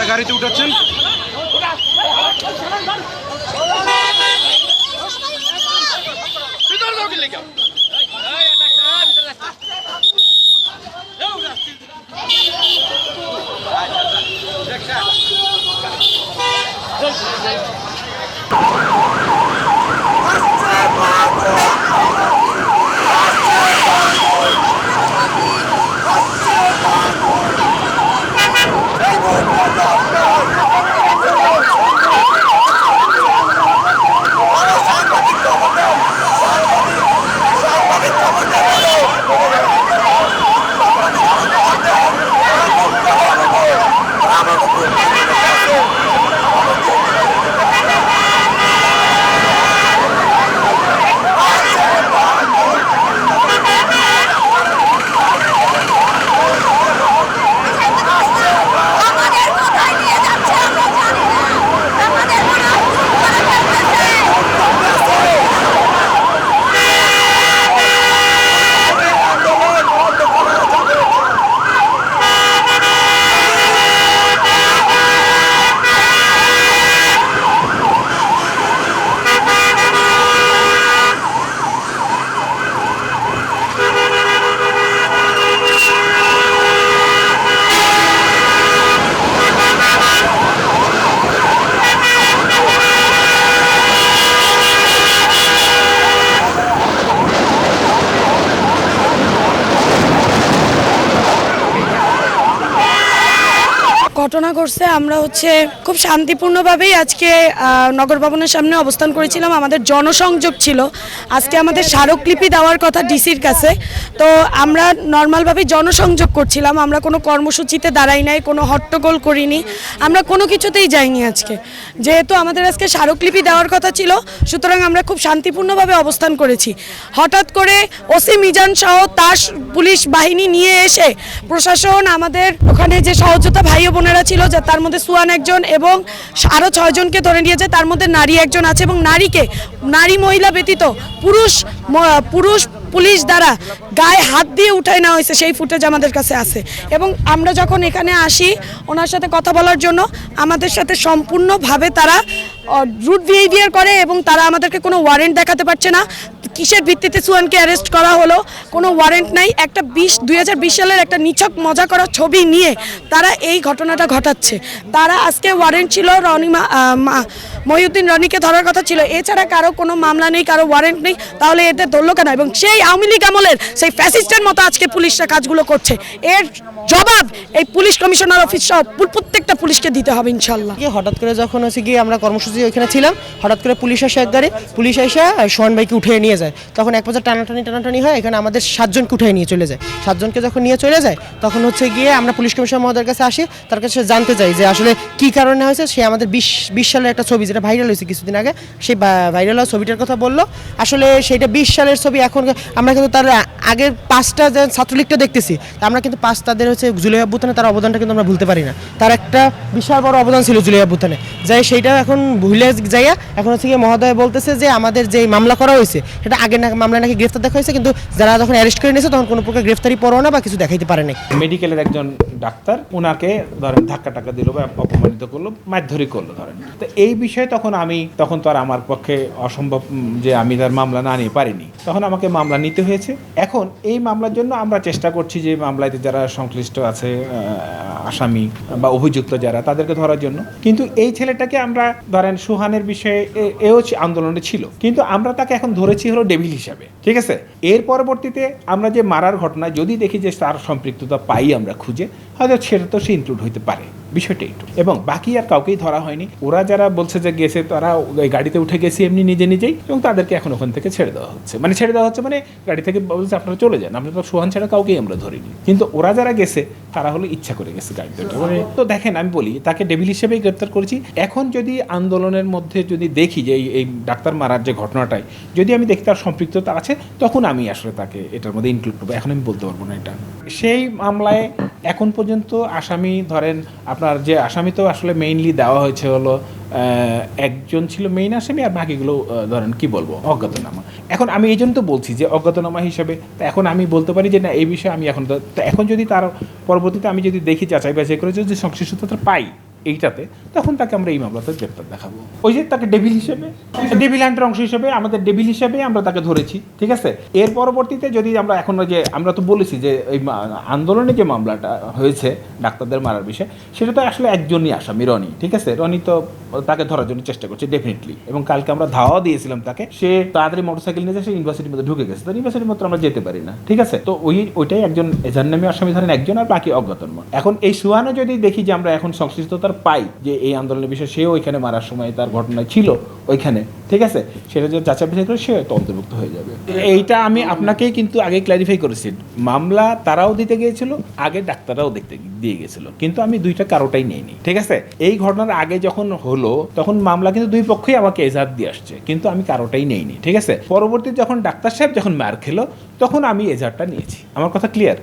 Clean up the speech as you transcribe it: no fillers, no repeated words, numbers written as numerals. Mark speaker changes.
Speaker 1: গাড়িতে উঠাচ্ছেন
Speaker 2: ঘটনা ঘটছে আমরা খুব শান্তিপূর্ণভাবেই আজকে নগর ভবনের সামনে অবস্থান করেছিলাম। আমাদের জনসংযোগ ছিল, আজকে আমাদের স্মারকলিপি দেওয়ার কথা ডিসির কাছে। তো আমরা নর্মালভাবেই জনসংযোগ করছিলাম, আমরা কোনো কর্মসূচিতে দাঁড়াই নাই, কোনো হট্টগোল করিনি, আমরা কোনো কিছুতেই যাইনি। আজকে যেহেতু আমাদের আজকে স্মারকলিপি দেওয়ার কথা ছিল, সুতরাং আমরা খুব শান্তিপূর্ণভাবে অবস্থান করেছি। হঠাৎ করে ওসি মিজান সহ তার পুলিশ বাহিনী নিয়ে এসে প্রশাসন আমাদের ওখানে যে সহযোদ্ধা ভাই বোনেরা ছিল, যে তার মধ্যে সুয়ান একজন এবং আরও 6 জনকে ধরে নিয়েছে, তার মধ্যে নারী একজন আছে এবং নারী মহিলা ব্যতীত পুরুষ পুলিশ দ্বারা গায়ে হাত দিয়ে উঠায় নেওয়া হয়েছে, সেই ফুটেজ আমাদের কাছে আছে। এবং আমরা যখন এখানে আসি ওনার সাথে কথা বলার জন্য, আমাদের সাথে সম্পূর্ণভাবে তারা রুড বিহেভিয়ার করে এবং তারা আমাদেরকে কোনো ওয়ারেন্ট দেখাতে পারছে না। কিসের ভিত্তিতে সুয়ানকে অ্যারেস্ট করা হলো, কোনো ওয়ারেন্ট নাই। 2020 সালের একটা নিছক মজা করা ছবি নিয়ে তারা এই ঘটনাটা ঘটাচ্ছে। তারা আজকে ওয়ারেন্ট ছিল মহিউদ্দিন রনিকে ধরার কথা ছিল, এছাড়া কারো কোনো মামলা নেই, কারো ওয়ারেন্ট নেই, তাহলে এদের ধরলো কেন? এবং সেই আওয়ামী লীগ আমলের সেই ফ্যাসিস্টের মতো আজকে পুলিশরা কাজগুলো করছে। এর জবাব এই পুলিশ কমিশনার অফিস সহ প্রত্যেকটা পুলিশকে দিতে হবে ইনশাল্লাহ।
Speaker 3: হঠাৎ করে যখন গিয়ে আমরা কর্মসূচি ওইখানে ছিলাম, হঠাৎ করে পুলিশ আসে এক গাড়ি, পুলিশ এসে সোহান ভাইকে উঠিয়ে নিয়ে যায়। তখন এক পর্যায়ে টানাটানি হয়, এখানে আমাদের 7 জনকে উঠিয়ে নিয়ে চলে যায়। 7 জনকে যখন নিয়ে চলে যায়, তখন গিয়ে আমরা পুলিশ কমিশনার মহোদয়ের কাছে আসি, তার কাছে জানতে চাই যে আসলে কি কারণে হয়েছে। সে আমাদের 20 সালের একটা ছবি, যেটা ভাইরাল হয়েছে কিছুদিন আগে, সেই ভাইরাল হওয়া ছবিটার কথা বললো। আসলে সেইটা 20 সালের ছবি। এখন আমরা কিন্তু তার আগের 5টা যে ছাত্রলীগটা দেখতেছি, আমরা কিন্তু তাদের জুলাই অভ্যুত্থানে তার অবদানটা কিন্তু আমরা ভুলতে পারি না। তার একটা বিশাল বড় অবদান ছিল জুলাই অভ্যুত্থানে, যাই সেইটা এখন ভুলে যাইয়া এখন মহোদয় বলতেছে যে আমাদের যে মামলা করা হয়েছে সেটা আগের মামলা নাকি গ্রেফতার দেখা হয়েছে, কিন্তু যারা যখন অ্যারেস্ট করে নিয়েছে তখন কোনো প্রকার গ্রেফতারি পরোয়ানা বা কিছু দেখাইতে পারে নাই।
Speaker 4: মেডিকেলের একজন ডাক্তার ওনাকে ধরেন ধাক্কা দিল বা অপমানিত করলো, মারধরি করলো ধরেন। তো এই বিষয়ে তখন তো আর আমার পক্ষে অসম্ভব যে আমি তার মামলা না নিয়ে পারিনি, তখন আমাকে মামলা নিতে হয়েছে। এখন এই মামলার জন্য আমরা চেষ্টা করছি যে মামলাতে যারা সংশ্লিষ্ট আছে আসামি বা অভিযুক্ত যারা, তাদেরকে ধরার জন্য। কিন্তু এই ছেলেটাকে আমরা ধরেন সুহানের বিষয়ে এও আন্দোলনে ছিল, কিন্তু আমরা তাকে এখন ধরেছি হলো ডেভিল হিসাবে, ঠিক আছে। এর পরবর্তীতে আমরা যে মারার ঘটনায় যদি দেখি যে তার সম্পৃক্ততা পাই আমরা খুঁজে, হয়তো সেটা তো সে ইনক্লুড হইতে পারে, বিষয়টা একটু, এবং বাকি আর কাউকেই ধরা হয়নি। ওরা যারা বলছে যে গেছে তারা ওই গাড়িতে উঠে গেছে এমনি নিজে নিজেই, এবং তাদেরকে এখন ওখান থেকে ছেড়ে দেওয়া হচ্ছে, মানে ছেড়ে দেওয়া হচ্ছে মানে গাড়ি থেকে বলছে আপনারা চলে যান, আমরা তো সোহান ছাড়া কাউকেই আমরা ধরিনি। কিন্তু ওরা যারা গেছে তারা হলো ইচ্ছা করে গেছে গাড়িতে উঠে। তো দেখেন আমি বলি তাকে ডেভিল হিসেবেই গ্রেপ্তার করেছি। এখন যদি আন্দোলনের মধ্যে যদি দেখি যে এই ডাক্তার মারার যে ঘটনাটাই যদি আমি দেখি তার সম্পৃক্ততা আছে, তখন আমি আসলে তাকে এটার মধ্যে ইনক্লুড করবো। এখন আমি বলতে পারবো না এটা। সেই মামলায় এখন পর্যন্ত আসামি ধরেন আপনার যে আসামি তো আসলে মেইনলি দেওয়া হয়েছে হলো একজন ছিল মেইন আসামি, আর বাকিগুলো ধরেন কি বলবো অজ্ঞাতনামা। এখন আমি এই জন্য তো বলছি যে অজ্ঞাতনামা হিসেবে এখন আমি বলতে পারি যে না এই বিষয়ে আমি এখন এখন যদি তার পরবর্তীতে আমি যদি দেখি যাচাই বাছাই করে যদি সংশ্লিষ্টতা পাই এইটাতে, তখন তাকে আমরা এই মামলাতে গ্রেপ্তার দেখাবো। ওই যে তাকে ডেভিল হিসেবে, ডেভিল হান্টের অংশ হিসেবে, আমাদের ডেভিল হিসেবে আমরা তাকে ধরেছি, ঠিক আছে। এর পরবর্তীতে যদি আমরা এখন যে আমরা তো বলেছি যে এই আন্দোলনে যে মামলাটা হয়েছে ডাক্তারদের মারার বিষয়ে, সেটা তো আসলে একজনই আসামি, রনি, ঠিক আছে। রনি তো তাকে ধরার জন্য চেষ্টা করছে ডেফিনেটলি, এবং কালকে আমরা ধাওয়া দিয়েছিলাম তাকে, সে তাড়াতাড়ি মোটরসাইকেল নিয়ে সে ইউনিভার্সিটির মধ্যে ঢুকে গেছে। তো ইউনিভার্সিটির মধ্যে আমরা যেতে পারি না, ঠিক আছে। তো ওইটাই একজন এজার নামে আসামি ধরেন একজন, আর বাকি অজ্ঞাতনামা। এখন এই সুহানও যদি দেখি যে আমরা এখন সংশ্লিষ্টতার পাই যে এই আন্দোলনের বিষয়ে সেও ওইখানে মারার সময় তার ঘটনায় ছিল ওইখানে, ঠিক আছে, সেটা যদি যাচাই বাছাই করে সে হয়তো অন্তর্ভুক্ত হয়ে যাবে। এইটা আমি আপনাকেই কিন্তু আগে ক্ল্যারিফাই করেছি, মামলা তারাও দিতে গিয়েছিল, আগে ডাক্তাররাও দেখতে দিয়ে গেছিল, কিন্তু আমি দুইটা কারোটাই নেইনি, ঠিক আছে। এই ঘটনার আগে যখন হলো তখন মামলা কিন্তু দুই পক্ষই আমাকে এজাহার দিয়ে আসছে, কিন্তু আমি কারোটাই নেইনি, ঠিক আছে। পরবর্তীতে যখন ডাক্তার সাহেব যখন মার খেলো তখন আমি এজাহারটা নিয়েছি। আমার কথা ক্লিয়ার?